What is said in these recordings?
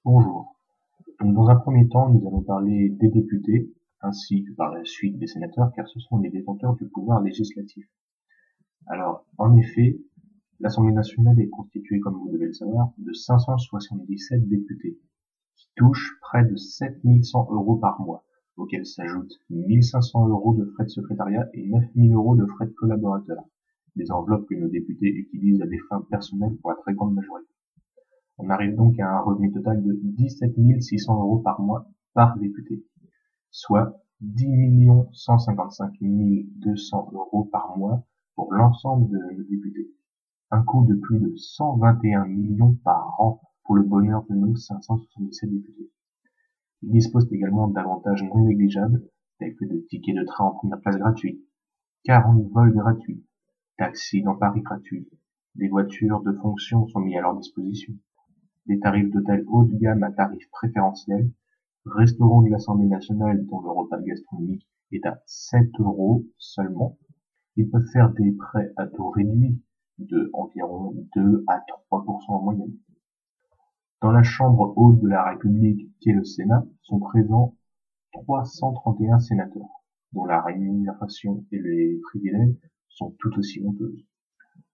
Bonjour. Donc, dans un premier temps, nous allons parler des députés, ainsi que par la suite des sénateurs, car ce sont les détenteurs du pouvoir législatif. Alors, en effet, l'Assemblée nationale est constituée, comme vous devez le savoir, de 577 députés, qui touchent près de 7100 € par mois, auxquels s'ajoutent 1500 € de frais de secrétariat et 9000 € de frais de collaborateurs, des enveloppes que nos députés utilisent à des fins personnelles pour la très grande majorité. On arrive donc à un revenu total de 17 600 € par mois par député, soit 10 155 200 € par mois pour l'ensemble de nos députés. Un coût de plus de 121 millions par an pour le bonheur de nos 577 députés. Ils disposent également d'avantages non négligeables, tels que des tickets de train en première classe gratuits, 40 vols gratuits, taxis dans Paris gratuits, des voitures de fonction sont mis à leur disposition, des tarifs d'hôtel haut de gamme à tarifs préférentiels, restaurant de l'Assemblée nationale dont le repas gastronomique est à 7 € seulement. Ils peuvent faire des prêts à taux réduit de environ 2 à 3% en moyenne. Dans la Chambre haute de la République, qui est le Sénat, sont présents 331 sénateurs, dont la rémunération et les privilèges sont tout aussi honteuses.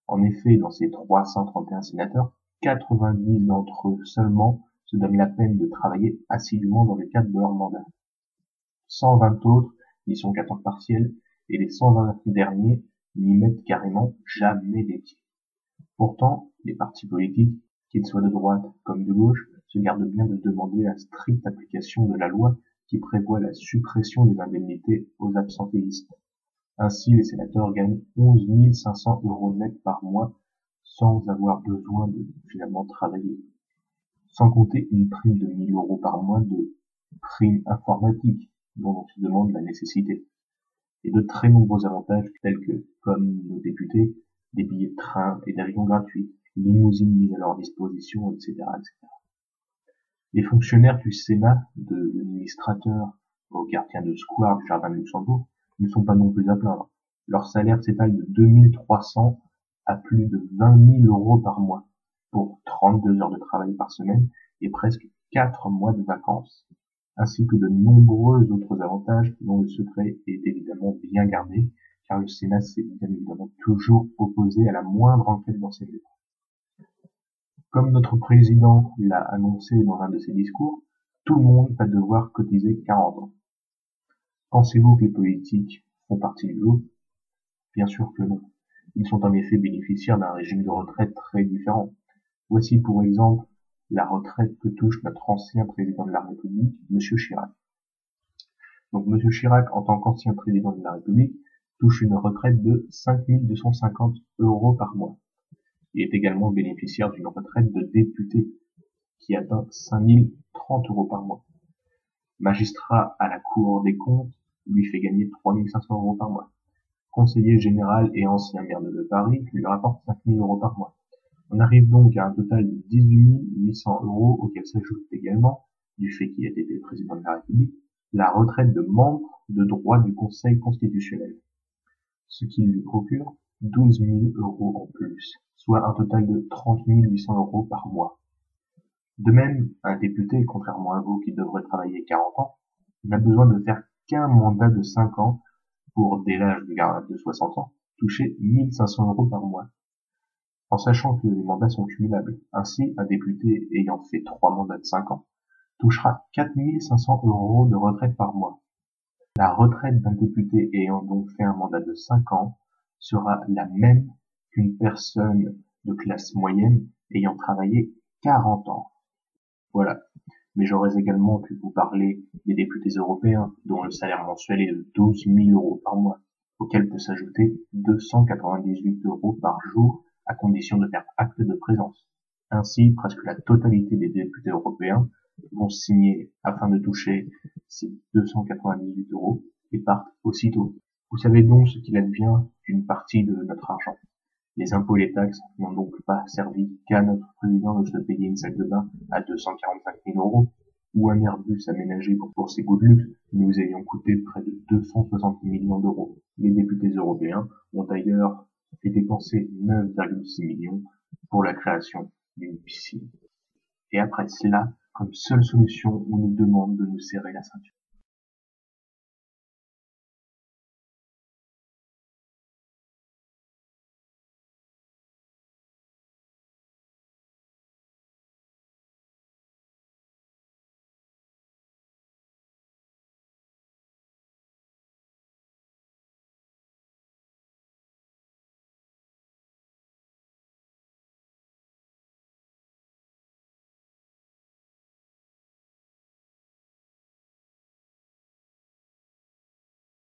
En effet, dans ces 331 sénateurs, 90 d'entre eux seulement se donnent la peine de travailler assidûment dans le cadre de leur mandat. 120 autres n'y sont qu'à temps partiel et les 120 derniers n'y mettent carrément jamais les pieds. Pourtant, les partis politiques, qu'ils soient de droite comme de gauche, se gardent bien de demander la stricte application de la loi qui prévoit la suppression des indemnités aux absentéistes. Ainsi, les sénateurs gagnent 11 500 € net par mois sans avoir besoin de finalement travailler. Sans compter une prime de 1000 € par mois de prime informatique dont on se demande la nécessité. Et de très nombreux avantages tels que, comme nos députés, des billets de train et d'avion gratuits, limousines mises à leur disposition, etc., etc. Les fonctionnaires du Sénat, de l'administrateur au gardien de square du Jardin de Luxembourg, ne sont pas non plus à plaindre. Leur salaire s'étale de 2300 à plus de 20 000 € par mois, pour 32 heures de travail par semaine et presque 4 mois de vacances, ainsi que de nombreux autres avantages dont le secret est évidemment bien gardé, car le Sénat s'est bien évidemment toujours opposé à la moindre enquête d'enseignement. Comme notre président l'a annoncé dans un de ses discours, tout le monde va devoir cotiser 40 ans. Pensez-vous que les politiques font partie du lot? Bien sûr que non. Ils sont en effet bénéficiaires d'un régime de retraite très différent. Voici pour exemple la retraite que touche notre ancien président de la République, M. Chirac. Donc M. Chirac, en tant qu'ancien président de la République, touche une retraite de 5 250 € par mois. Il est également bénéficiaire d'une retraite de député qui atteint 5 030 € par mois. Magistrat à la Cour des comptes lui fait gagner 3 500 € par mois. Conseiller général et ancien maire de Paris lui rapporte 5 000 € par mois. On arrive donc à un total de 18 800 € auquel s'ajoute également, du fait qu'il ait été président de la République, la retraite de membre de droit du Conseil constitutionnel, ce qui lui procure 12 000 € en plus, soit un total de 30 800 € par mois. De même, un député, contrairement à vous qui devrait travailler 40 ans, n'a besoin de faire qu'un mandat de 5 ans pour, dès l'âge de 60 ans, toucher 1 500 € par mois, en sachant que les mandats sont cumulables. Ainsi, un député ayant fait 3 mandats de 5 ans touchera 4 500 € de retraite par mois. La retraite d'un député ayant donc fait un mandat de 5 ans sera la même qu'une personne de classe moyenne ayant travaillé 40 ans. Voilà. Mais j'aurais également pu vous parler des députés européens, dont le salaire mensuel est de 12 000 € par mois, auquel peut s'ajouter 298 € par jour, à condition de faire acte de présence. Ainsi, presque la totalité des députés européens vont signer afin de toucher ces 298 € et partent aussitôt. Vous savez donc ce qu'il advient d'une partie de notre argent. Les impôts et les taxes n'ont donc pas servi qu'à notre président de se payer une salle de bain à 245 000 € ou un Airbus aménagé pour ses goûts de luxe, nous ayant coûté près de 260 millions d'euros. Les députés européens ont d'ailleurs fait dépenser 9,6 millions pour la création d'une piscine. Et après cela, comme seule solution, on nous demande de nous serrer la ceinture.